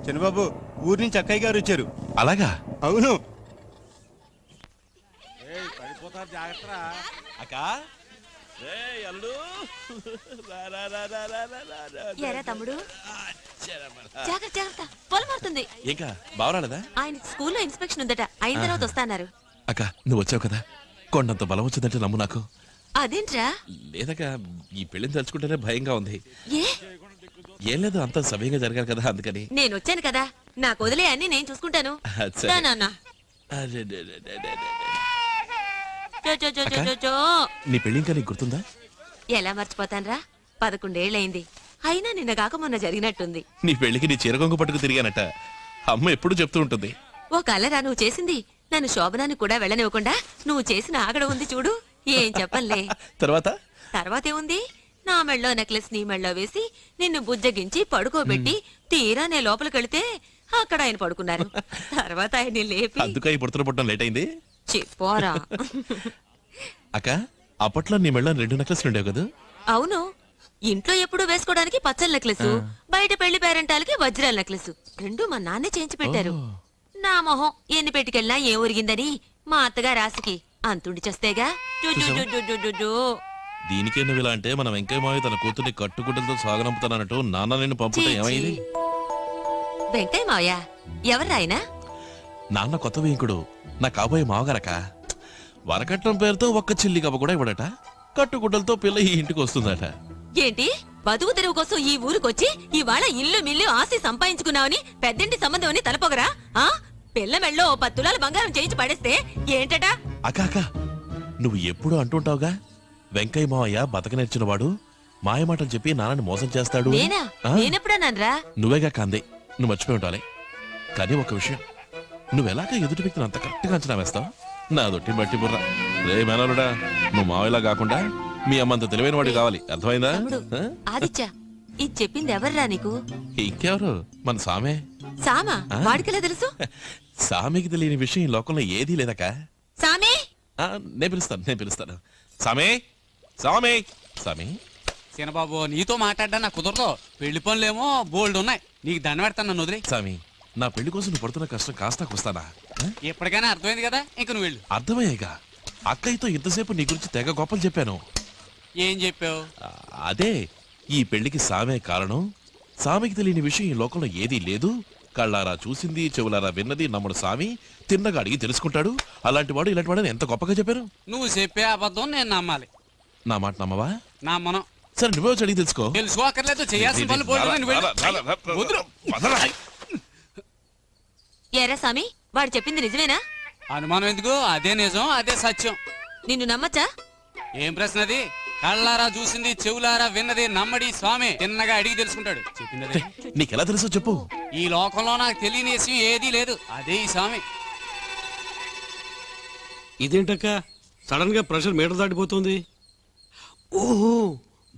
చిన్నబాబు ఊరి నుంచి అక్కయ్య గారు వచ్చారు. అలాగా? అవును. తమ్ముడు జాగ్రత్త, పొలం మారుతుంది. ఇంకా బావరాలేదా? ఆయన స్కూల్లో ఇన్స్పెక్షన్ ఉందట, అయిన తర్వాత వస్తాన్నారు. అక్క నువ్వు వచ్చావు కదా, కొండంత బలం వచ్చిందంటే నమ్ము నాకు. అదేంట్రా? లేదక్క, ఈ పెళ్లిని తలుచుకుంటేనే భయంగా ఉంది. ఏ? ఏం లేదు, అంత సమయంగా జరగాలి కదా అందుకని. నేను వచ్చాను కదా, నాకు వదిలే అన్ని నేను చూసుకుంటాను. నీ పెళ్లి ఇంకా నీకు గుర్తుందా? ఎలా మర్చిపోతాన్రా, 11 ఏళ్ళయింది. అయినా నిన్న కాక మొన్న జరిగినట్టుంది. నీ పెళ్లికి నీ చీరగొంగు పట్టుకు తిరిగానట, అమ్మ ఎప్పుడు చెప్తూ ఉంటుంది. ఓ కలరా నువ్వు చేసింది? నన్ను శోభనాన్ని కూడా వెళ్ళనివ్వకుండా నువ్వు చేసిన ఆగడ ఉంది చూడు. ఏం చెప్పలే. తర్వాతేముంది, నా మెళ్ళో నెక్లెస్ నీ మెళ్ళో వేసి నిన్ను బుజ్జగించి పడుకోబెట్టి తీరా నే లోపలికెళ్తే అక్కడ ఆయన పడుకున్నారు. తర్వాత ఆయన లేపి పుట్టడం లేట్ అయింది చెప్పోరా. అక్క అప్పట్లో నీ మెళ్ళో 2 నెక్లెస్లు ఉండేవి కదా? అవును. ఇంట్లో ఎప్పుడు వేసుకోవడానికి పచ్చల నెక్లెస్, బయట పెళ్లి పేరెంటాలకి వజ్రాల నెక్లెస్, 2 మా నాన్నే చేయించి పెట్టారు. నా మొహం ఎన్ని పెట్టుకెళ్ళినా ఏ ఊరిగిందని మా అత్తగా రాసికి అంతుండి చేస్తేగా. దీనికే నువ్వు ఇలా అంటే, మన వెంకయ్య మావి తన కూతుర్ని కట్టుకుంటలతో సాగనంపుతానట్టు నాన్న నిన్ను పంపుతా ఏమైంది? వెంకయ్య మావయ్య ఎవరు ఆయన? నాన్న కొత్త వేంకుడు, నా కాబోయే మావగారక. వరకట్నం పేరుతో ఒక్క చిల్లి కబ కూడా ఇవ్వడట, కట్టుకుంటలతో పిల్ల ఈ ఇంటికి వస్తుందట. ఏంటి, బతుకు తెరువు కోసం ఈ ఊరికొచ్చి ఇవాళ ఇల్లు మిల్లు ఆస్తి సంపాదించుకున్నావని పెద్దంటి సంబంధం అని తలపొగరా? ఆ పిల్ల మెళ్ళో 10 తులాల బంగారం చేయించి పడేస్తే ఏంటట? అక్క నువ్వు ఎప్పుడు అంటుంటావుగా, వెంకయ్య మావయ్య బతక నేర్చినవాడు, మాయమాటలు చెప్పి నాన్నని మోసం చేస్తాడు. నేనెప్పుడన్నాన్రా? నువ్వేగా కాందే, నువ్వు మర్చిపోయి ఉండాలి. కానీ ఒక విషయం, నువ్వెలాగా ఎదుటి వ్యక్తిని అంత కరెక్ట్గా అంచనా వేస్తావు? నా దొట్టి బట్టి బుర్ర. రే మేనలుడా, నువ్వు మావయ్యలా కాకుండా మీ అమ్మంత తెలివైన వాడు కావాలి, అర్థమైందా? ఆదిత్య, ఇది చెప్పింది ఎవర్రా నీకు? ఇంకెవరు, మన సామే. సామా? వాడికెలా తెలుసు? సామికి తెలియని విషయం ఈ లోకంలో ఏదీ లేదక్క. సామే? నేను పిలుస్తాను. సామే, సామే, సామే. సీనబాబు, నీతో మాట్లాడ్డా నాకు కుదరదు. పెళ్లి పనులేమో బోల్డ్ ఉన్నాయి. నీకు దండ పెడతాను, నన్ను వదిలే. సామి, నా పెళ్లి కోసం నువ్వు పడుతున్న కష్టం కాస్త వస్తానా? ఎప్పటికైనా అర్థమైంది కదా, ఇంక నువ్వు వెళ్ళు. అర్థమయ్యేగా, అక్కయ్యతో ఇంతసేపు నీ గురించి తెగ గొప్పలు చెప్పాను. ఏం చెప్పావు? అదే, ఈ పెళ్లికి సామే కారణం, సామికి తెలియని విషయం ఈ లోకంలో ఏదీ లేదు, కళ్ళారా చూసింది చెవులారా విన్నది నమ్ముడు సామి, తిన్నగా అడిగి తెలుసుకుంటాడు, అలాంటి వాడు ఇలాంటి వాడు ఎంత గొప్పగా చెప్పారు. నువ్వు చెప్పే అబద్ధం నేను నమ్మాలి. నా మాట నమ్మవా? నమ్మను. సరే నువ్వే వచ్చి అడిగి తెలుసుకో. తెలుసుకోకర్లేదు, చేయాల్సిన పనులు ఏరా సామి, వాడు చెప్పింది నిజమేనా? అనుమానం ఎందుకు, అదే నిజం, అదే సత్యం. నిన్ను నమ్మచ్చా? ఏం ప్రశ్న అది? కళ్ళారా చూసింది చెవులారా విన్నది నమ్మడి స్వామి, తిన్నగా అడిగి తెలుసుకుంటాడు. చెప్పింది నీకెలా తెలుసో చెప్పు. ఈ లోకంలో నాకు తెలియని విషయం ఏదీ లేదు, అదే ఈ స్వామి. ఇదేంటక్క సడన్ గా ప్రెషర్ మీటర్ దాటిపోతుంది? ఓహో,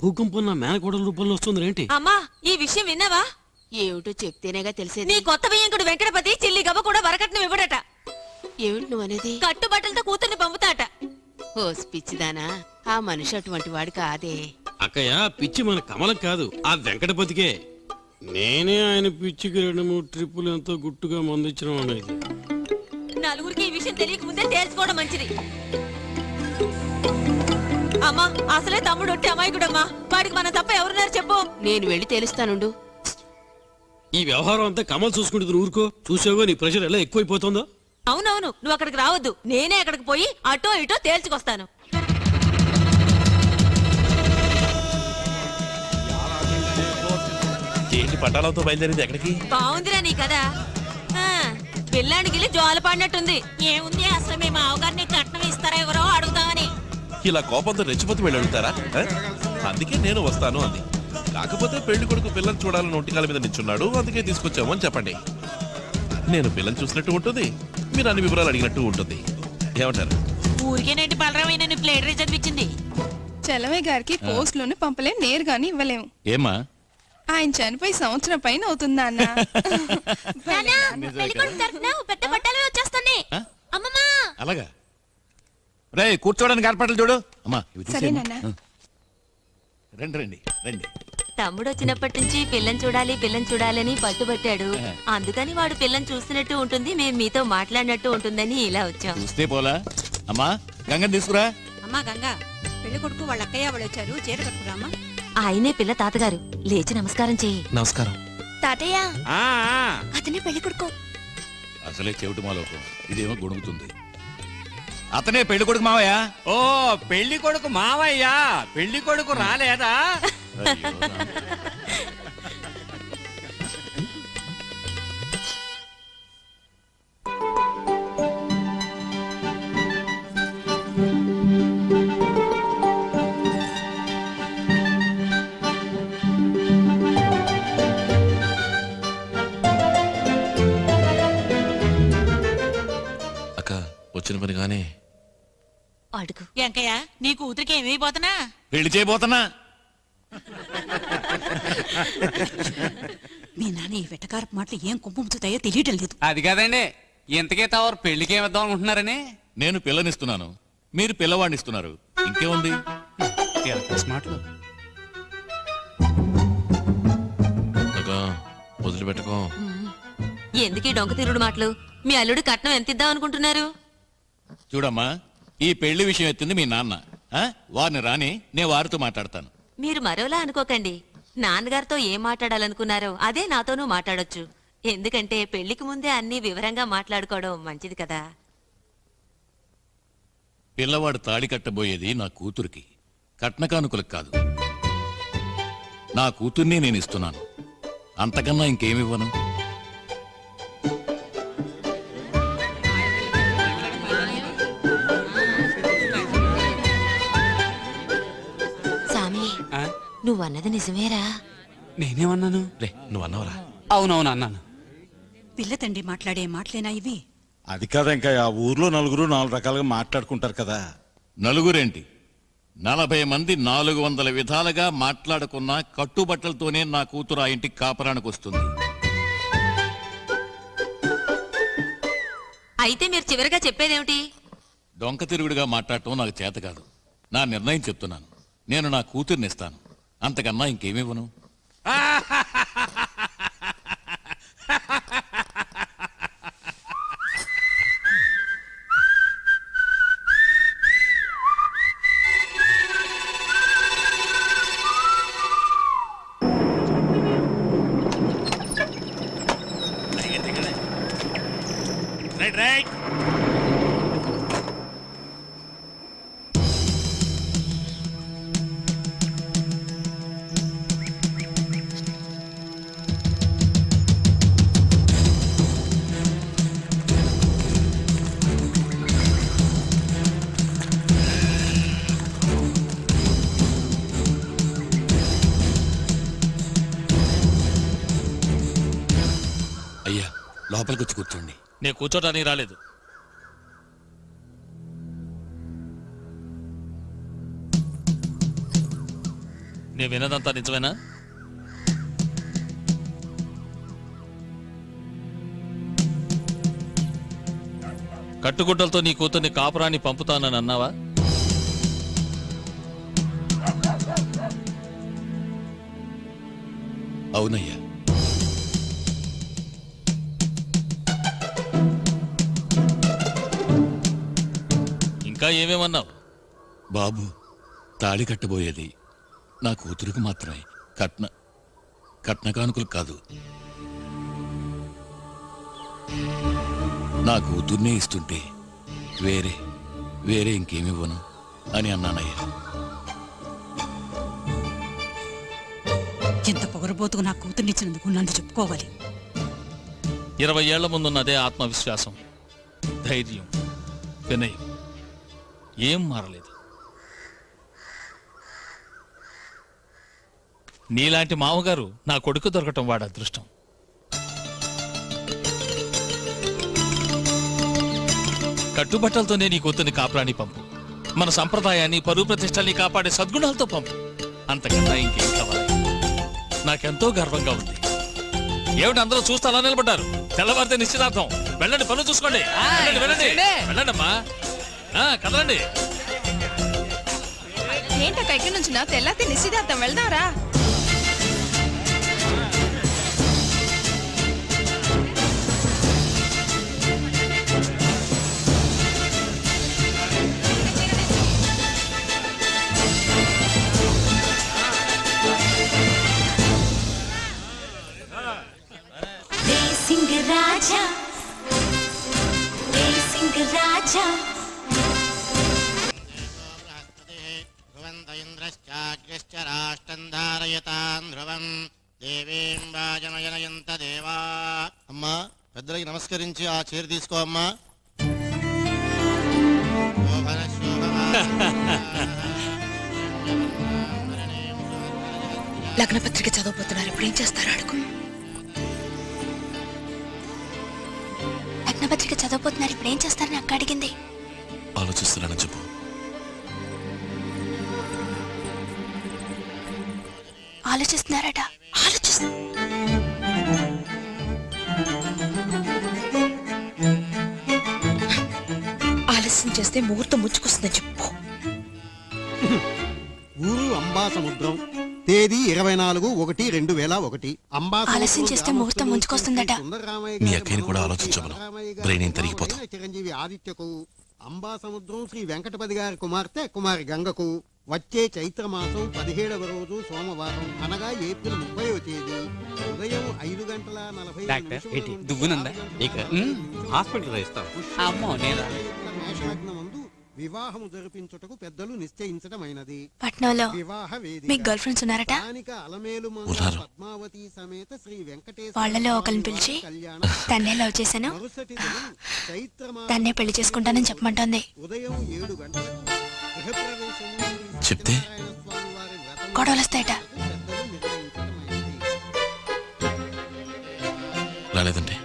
భూకంపం నా మేనకోడల రూపంలో వస్తుంది ఏంటి? అమ్మా, ఈ విషయం విన్నావా? ఏమిటో చెప్తేనేగా తెలిసేది. నీ కొత్త బియ్యంకుడు వెంకటపతి చిల్లి గవ్వ కూడా వరకట్నం ఇవ్వడట. ఏమిటి నువ్వు అనేది? కట్టుబట్టలతో కూతుర్ని పంపుతాట. ఓ పిచ్చిదానా, ఆ మనిషి అటువంటి వాడు కాదే. అక్కయ్య, పిచ్చి మన కమలం కాదు, ఆ వెంకటపతికే. నేనే ఆయన పిచ్చికి 2-3 ట్రిప్పులు ఎంతో గుట్టుగా మందించడం అనేది. నలుగురికి ఈ విషయం తెలియక ముందే తేల్చుకోవడం మంచిది. అమ్మా, అసలే తమ్ముడు ఒట్టి అమాయకుడమ్మా, వాడికి మన తప్ప ఎవరున్నారు చెప్పు. నేను వెళ్ళి తెలుస్తానుండు. ఈ వ్యవహారం అంతా కమల్ చూసుకుంటుంది, ఊరుకో. చూసావో నీ ప్రెషర్ ఎలా ఎక్కువైపోతుందో. అవునవును, నువ్వు అక్కడికి రావద్దు, నేనే అక్కడికి పోయి అటో ఇటో తేల్చుకొస్తాను. ఏంటి పట్టాలతో బయలుదేరింది ఎక్కడికి? బాగుందిరా నీ కదా, పిల్లాడికి జోల పడినట్టుంది. ఏముంది, అసలు మీ మావగారిని కట్నం ఇస్తారా ఎవరో అడుగుతామని. ఇలా కోపంతో రెచ్చిపోతూ వెళ్ళి అడుగుతారా? అందుకే నేను వస్తాను అంది. కాకపోతే పెళ్లి కొడుకు పిల్లని చూడాలని ఒంటికాల మీద నిల్చున్నాడు, అందుకే తీసుకొచ్చాము అని చెప్పండి. నేను పిల్లని చూసినట్టు ఉంటుంది, మీరు అన్ని వివరాలు అడిగినట్టు ఉంటుంది. ఏమంటారు? ఊరికేనండి బలరామైన ప్లేట్ రేజ్ చదివించింది. చలమయ్య గారికి పోస్ట్ లోనే పంపలేం, నేరుగాని ఇవ్వలేము. ఏమా, ఆయన చనిపోయి సంవత్సరం పైన అవుతుందా అన్న? అలాగా? రే, కూర్చోడానికి ఏర్పాట్లు చూడు. అమ్మా సరేనన్నా. రండి రండి రండి. తమ్ముడు వచ్చినప్పటి నుంచి పిల్లని చూడాలని పట్టుబట్టాడు. అందుకని వాడు పిల్లని చూసినట్టు ఉంటుంది, మేము మీతో మాట్లాడినట్టు ఉంటుందని ఇలా వచ్చాం. చూస్తే పోలా అమ్మా గంగని తీసుకురా. అమ్మా గంగా, పెళ్లి కొడుకు వాళ్ళ అక్కయ్య వాళ్ళు వచ్చారు, చీర కట్టుకురామ్మా. ఆయనే పిల్ల తాతగారు, లేచి నమస్కారం చెయ్యి. నమస్కారం. తాతయ్య అతనే పెళ్లి కొడుకు. అసలే చెవిటి మాలోకం, ఇదేమో గొణుగుతుంది. అతనే పెళ్లి కొడుకు మావయ్య. ఓ పెళ్లి కొడుకు మావయ్యా, పెళ్లి కొడుకు రాలేదా? అక్క వచ్చిన పని కానీ అడుగు. వెంకయ్య, నీ కూతురికి ఏమైపోతున్నా? పెళ్లి చేయబోతున్నా. మీ నాన్న ఈ వెటకారపు మాటలు ఏం కుంపుతాయో తెలియటం లేదు. అది కాదండి, ఇంతకే తవరు పెళ్లికి ఏమిద్దాం అనుకుంటున్నారని. నేను పిల్లనిస్తున్నాను, మీరు పిల్లవాడిని ఇస్తున్నారు. ఇంకేముంది? మాటలు అక్క వదిలిపెట్టుకో. ఎందుకీ డొంక తిరుగుడు మాటలు? మీ అల్లుడు కట్నం ఎంత ఇద్దాం అనుకుంటున్నారు? చూడమ్మా, ఈ పెళ్లి విషయం ఎత్తింది మీ నాన్న. వారిని రాని, నేను వారితో మాట్లాడతాను. మీరు మరోలా అనుకోకండి. నాన్నగారితో ఏం మాట్లాడాలనుకున్నారో అదే నాతోనూ మాట్లాడొచ్చు. ఎందుకంటే పెళ్లికి ముందే అన్ని వివరంగా మాట్లాడుకోవడం మంచిది కదా. పిల్లవాడు తాళి కట్టబోయేది నా కూతురికి, కట్నకానుకలకు కాదు. నా కూతుర్ని నేను ఇస్తున్నాను, అంతకన్నా ఇంకేమివ్వను. సామి, ఆ? నువ్వన్నది నిజమేరా? నేనేమన్నాను? రే నువ్వు అన్నవరా? అవునవును అన్నాను. పిల్ల తండ్రి మాట్లాడే మాటలేనా ఇవి? అది కాదా, ఇంకా ఆ ఊర్లో నలుగురు 4 రకాలుగా మాట్లాడుకుంటారు కదా. నలుగురేంటి, 40 మంది 400 విధాలుగా మాట్లాడుకున్న కట్టుబట్టలతోనే నా కూతురు ఆ ఇంటికి కాపరానికి వస్తుంది. అయితే మీరు చివరిగా చెప్పేదేమిటి? డొంక తిరుగుడుగా మాట్లాడటం నాకు చేత కాదు. నా నిర్ణయం చెప్తున్నాను. నేను నా కూతుర్ని ఇస్తాను, అంతకన్నా ఇంకేమివ్వను. అయ్యా, లోపలికి వచ్చి కూర్చోండి. నేను కూర్చోటానికి రాలేదు. నేను వినదంతా నిజమేనా? కట్టుగుడ్డలతో నీ కూతుర్ని కాపురాన్ని పంపుతానని అన్నావా? అవునయ్యా. ఇంకా ఏమేమన్నావు? బాబు, తాళి కట్టబోయేది నా కూతురికి మాత్రమే, కట్నకానుకలు కాదు. నా కూతుర్నే ఇస్తుంటే వేరే ఇంకేమివ్వను అని అన్నానయ్యా. ఎంత పొగరబోతుకు నా కూతుర్నిచ్చినందుకు నన్ను చెప్పుకోవాలి. 20 ఏళ్ల ముందున్నదే ఆత్మవిశ్వాసం, ధైర్యం, వినయం ఏం మారలేదు. నీలాంటి మామగారు నా కొడుకు దొరకటం వాడు అదృష్టం. కట్టుబట్టలతోనే నీ కూతుర్ని కాపురాన్ని పంపు. మన సంప్రదాయాన్ని, పరువు ప్రతిష్టల్ని కాపాడే సద్గుణాలతో పంపు. అంతకన్నా ఇంకేం కావాలి? నాకెంతో గర్వంగా ఉంది. ఏమిటి అందరూ చూస్తే అలా నిలబడ్డారు? తెల్లవారితే నిశ్చితార్థం. వెళ్ళండి, పనులు చూసుకోండి. వెళ్ళండి అమ్మా, కదలండి. ఏంటక్క ఇక్కడి నుంచి నా తెల్లారి నిశ్చితార్థం వెళ్దారా? సింగ్ రాజా ఏ సింగ్ రాజా అమ్మా పెద్దలకి నమస్కరించి ఆ చీర తీసుకో అమ్మా. లగ్న పత్రిక చదవబోతున్నారు, ఇప్పుడు ఏం చేస్తారో అడుగు. లగ్న పత్రిక చదవబోతున్నారు, ఇప్పుడు ఏం చేస్తారని అక్క అడిగింది. ఆలోచిస్తున్నానని చెప్పు. ఆలోచిస్తున్నారట. ఆలస్యం చేస్తే ముహూర్తం ముచ్చుకొస్తుందని చెప్పు. ఊరు అంబా సముద్రం, తేదీ 24/1/2001. ఆలస్యం చేస్తే ముహూర్తం ముంచుకొస్తుందట. మీ అక్కని కూడా ఆలోచించమను, బ్రెయిన్ ఏం తిరిగిపోతాం. చిరంజీవి ఆదిత్యకు, అంబా సముద్రం శ్రీ వెంకటపతి గారి కుమార్తె కుమారి గంగకు వచ్చే చైత్ర మాసం 17వ రోజు సోమవారం అనగా ఏప్రిల్ 30వ తేదీ ఉదయం 5:40 దువ్వునందా ఇక హాస్పిటల్ ఇస్తాం. అమ్మో నేను మేషాగ్నమందు వివాహము జరిపించుటకు పెద్దలు నిశ్చయించడమైనది. పట్నంలో వివాహ వేదిక మీకు గర్ల్ ఫ్రెండ్స్ ఉన్నారట. స్థానిక అలమేలు మంగ పద్మావతి సమేత శ్రీ వెంకటేశ్వర వాళ్ళలో ఒకరిని పిలిచి తన్నే లవ్ చేశాను, మరుసటి దినం చైత్ర తన్నే పెళ్లి చేసుకుంటానని చెప్పమంటోంది. ఉదయం 7 గంటలకు గృహప్రవేశము చెప్తే గొడవలు వస్తాయట. రాలేదండి.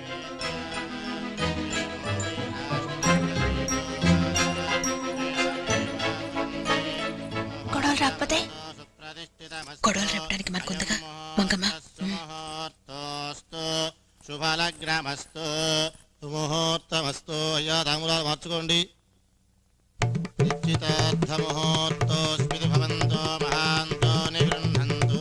గొడవలు రాకపోతే గొడవలు రేపడానికి మనకుందిగా మంగమ్మ. శుభలగ్రమస్తు ముహూర్తమస్తు. అయ్యా తాంబూలాలు మార్చుకోండి. నిశ్చితార్థముహూర్తోస్మితి భవంతో మహాంతో నిగృహంతు.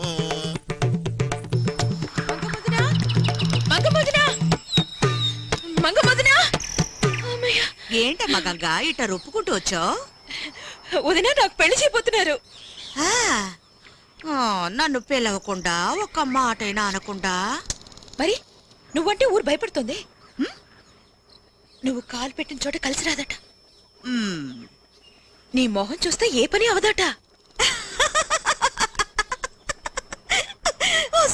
ఏంటమ్మా గంగా ఇట్ట రొప్పుకుంటూ వచ్చావు? వదినా నాకు పెళ్లి చేయబోతున్నారు. నన్ను పిలవకుండా ఒక్క మాటైనా అనకుండా. మరి నువ్వంటే ఊరు భయపడుతుంది. నువ్వు కాలు పెట్టిన చోట కలిసి రాదట. నీ మొహం చూస్తే ఏ పని అవదట.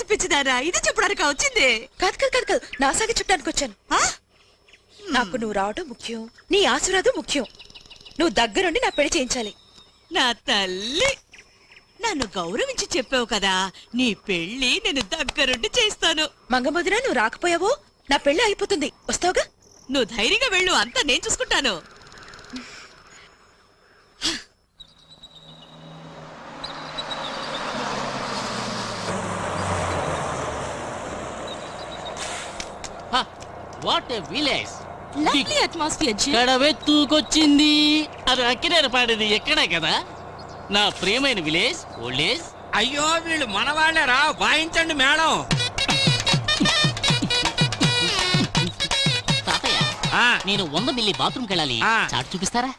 పిచ్చిదారా, ఇది చెప్పడానికి వచ్చింది. కాదు కాదు కాదు కాదు, నా సాగి చుట్టానికి వచ్చాను. నాకు నువ్వు రావడం ముఖ్యం, నీ ఆశీర్వాదం ముఖ్యం. నువ్వు దగ్గరుండి నా పెళ్లి చేయించాలి. నా తల్లి, నన్ను గౌరవించి చెప్పావు కదా, నీ పెళ్లి నేను దగ్గరుండి చేస్తాను. మంగమదిన నువ్వు రాకపోయావో నా పెళ్లి అయిపోతుంది. వస్తావుగా? నువ్వు ధైర్యంగా వెళ్ళు, అంతా నేను చూసుకుంటాను. What a village, lovely atmosphere. కడవెత్తుకొచ్చింది. అది అక్కినేరు పాడేది ఎక్కడే కదా. నా ప్రియమైన విలేజ్ ఓల్డేజ్. అయ్యో వీళ్ళు మనవాళ్ళేరా, వాయించండి మేడం. తాతయ్య నేను 100 మిల్లీ బాత్రూమ్కి వెళ్ళాలి, చాటు చూపిస్తారా?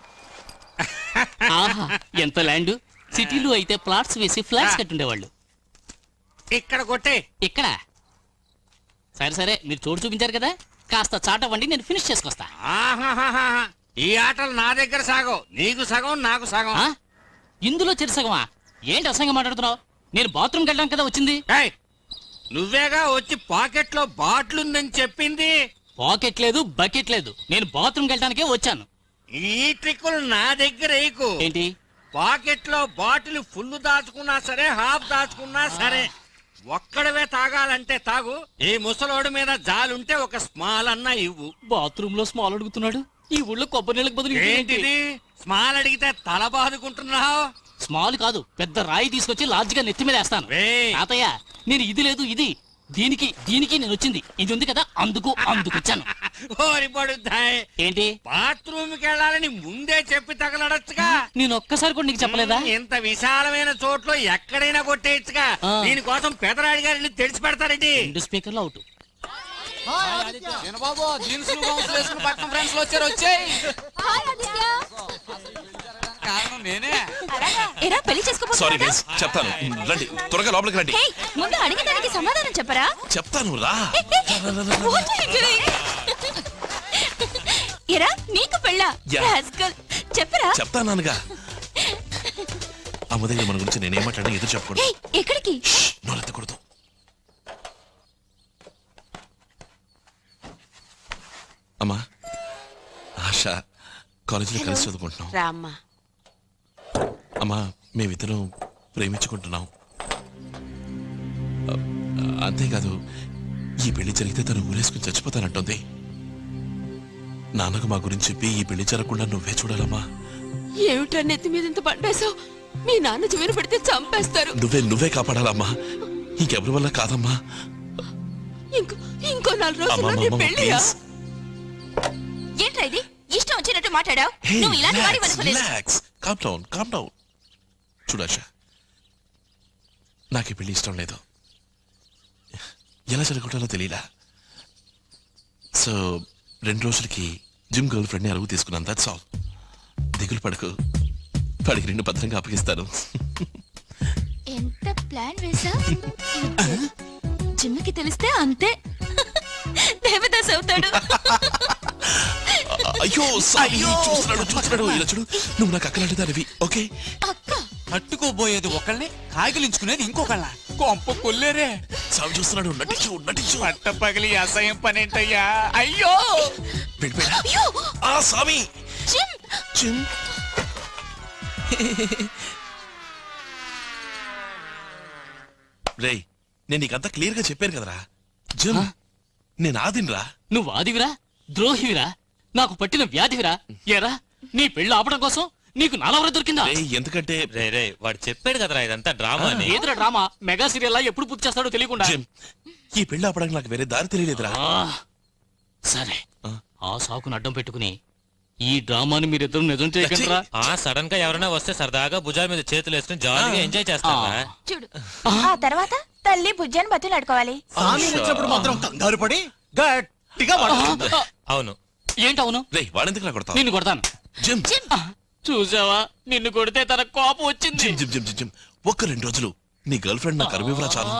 ఆహా ఎంత ల్యాండ్. సిటీలో అయితే ప్లాట్స్ వేసి ఫ్లాట్స్ కట్టుండేవాళ్ళు. ఇక్కడ కొట్టే. ఇక్కడ సరే సరే, మీరు చోటు చూపించారు కదా, కాస్త చాటవ్వండి, నేను ఫినిష్ చేసుకొస్తా. ఈ ఆటలు నా దగ్గర సాగవు, నీకు సగం నాకు సగం. ఇందులో చెరిసగమా? ఏంటి అసంగా మాట్లాడుతున్నావు? నేను బాత్రూమ్కి వెళ్ళడానికి కదా వచ్చింది. నువ్వేగా వచ్చి పాకెట్ లో బాటిల్ ఉందని చెప్పింది. పాకెట్ లేదు, బకెట్ లేదు, నేను బాత్రూమ్కి వెళ్ళడానికే వచ్చాను. ఈ ట్రిక్కులు నా దగ్గర వేయకు. ఏంటి? పాకెట్ లో బాటిల్ ఫుల్ దాచుకున్నా సరే, హాఫ్ దాచుకున్నా సరే, ఒక్కడవే తాగాలంటే తాగు. ఈ ముసలోడి మీద జాలుంటే ఒక స్మాల్ అన్నా ఇవ్వు. బాత్రూమ్ లో స్మాల్ అడుగుతున్నాడు. ఈ ఊళ్ళో కొబ్బరి నీళ్ళకి బదులు ఏంటిది స్మాల్ అడిగితే తల బాదుకుంటున్నావు? స్మాల్ కాదు, పెద్ద రాయి తీసుకొచ్చి లార్జ్ గా నెత్తి మీద వేస్తాను. తాతయ్య నేను ఇది లేదు ఇది, దీనికి దీనికి నేను వచ్చింది ఇది ఉంది కదా, అందుకు వచ్చాను. ఏంటి బాత్రూమ్ కి వెళ్ళాలని ముందే చెప్పి తగలడచ్చుగా. నేను ఒక్కసారి కూడా నీకు చెప్పలేదా? ఇంత విశాలమైన చోట్లో ఎక్కడైనా కొట్టేయచ్చుగా. దీనికోసం పెదరాడి గారిని తెడిచి పెడతారండి. 2 స్పీకర్లు అవుట్. బాబు జీన్స్ పట్నం ఫ్రెండ్స్ వచ్చారు, వచ్చాయి. ఎరా పెళ్లి చేసుకోబోతున్నా సారీ గైస్, చెప్తాను. రండి త్వరగా లోపలికి రండి. ముందు అడిగిన దానికి సమాధానం చెప్పరా చెప్తాను రా. ఎరా నీకు పెళ్ళా Yeah. రాస్కల్. చెప్పరా చెప్తానానుగా. అమ్మ దగ్గర మన గురించి నేనేం మాట్లాడినా ఎదురు చెప్పకూడదు. ఏయ్, ఎక్కడికి నోరెత్తకూడదు. అమ్మా, ఆశ కాలేజీలో కలిసి చదువుకుంటున్నాం. రామ్మా. అమ్మా, మేమిద్దరం ప్రేమించుకుంటున్నాం. అంతేకాదు, ఈ పెళ్లి జరిగితే తను ఊరేసుకుని చచ్చిపోతానంటుంది. నాన్నకు మా గురించి చెప్పి ఈ పెళ్లి జరగకుండా నువ్వే చూడాలమ్మా. ఏమిట్రా నెత్తి మీద ఇంత పడ్డాసో? మీ నాన్న జీవన పెడితే చంపేస్తారు. నువ్వే కాపాడాలమ్మా, ఇంకెవరి వల్ల కాదమ్మా. ఇంకో 4 రోజుల్లో నీ పెళ్ళియా? ఏంట్రా ఇది? ఇష్టం వచ్చినట్టు మాట్లాడావు. నువ్వు ఇలాంటి వాడి రిలాక్స్, కామ్ డౌన్. చూడాష, నాకు ఈ పెళ్లి ఇష్టం లేదు. ఎలా జరుగుతుందో తెలియలా. సో 2 రోజులకి జిమ్ గర్ల్ ఫ్రెండ్ ని అరుగు తీసుకున్నాను. That's all. దిగులు పడకు, వాడికి 2 భద్రంగా అప్పగిస్తాను. ఎంత ప్లాన్ వేసా? జిమ్కి తెలిస్తే అంతే, దేవదాస్ అవుతాడు. అయ్యో చూస్తున్నాడు. ఇలా చూడు, నువ్వు నాకు అక్కలాంటి దానివి. ఓకే, పట్టుకోబోయేది ఒకళ్ళని, కాగిలించుకునేది ఇంకొకళ్ళ. కొంప కొల్లేరే. సాగు చూస్తున్నాడు. నటించు. పట్ట పగిలి అసహ్యం పనేంటయ్యా. అయ్యో ఆ స్వామి జిమ్. రేయ్, నేను నీకంతా క్లియర్ గా చెప్పాను కదరా. జిమ్ నేను ఆదినరా. నువ్వు ఆదివిరా, ద్రోహివిరా, నాకు పట్టిన వ్యాధివిరా. ఏరా, నీ పెళ్లి ఆపడం కోసం నీకు నాలవర దొరికిందా? ఎందుకంటే వాడు చెప్పాడు కదరా ఇదంతా డ్రామా అని. ఏదిరా డ్రామా? మెగా సీరియల్ ఎప్పుడు పూర్తి చేస్తాడో తెలియకుండా. ఈ పెళ్లి ఆపడానికి నాకు వేరే దారి తెలియలేదురా. సరే, ఆ సాకును అడ్డం పెట్టుకుని ఈ డ్రామాని మీరిద్దరు నిజం చేయగలరా? సడన్ గా ఎవరైనా వస్తే సరదాగా భుజాల మీద చేతులు వేసుకుని జాలీగా ఎంజాయ్ చేస్తారా? చూడు, ఆ తర్వాత తల్లి బుజ్జని బతులాడుకోవాలి. మాత్రం కంగారు పడి గట్టిగా అవును. ఏంటవును? రేయ్, వాడెందుకు నా కొడతావు? నిన్ను కొడతాను. జిమ్ చూసావా, నిన్ను కొడితే తన కోపం వచ్చింది. జిమ్ ఒక్క 2 రోజులు నీ గర్ల్ ఫ్రెండ్ నాకు అరువివరా చాలు.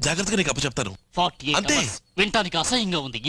జాగ్రత్తగా నీకు అప్పచెప్తాను. 48 అంతే. hours. వింటానికి అసహ్యంగా ఉంది.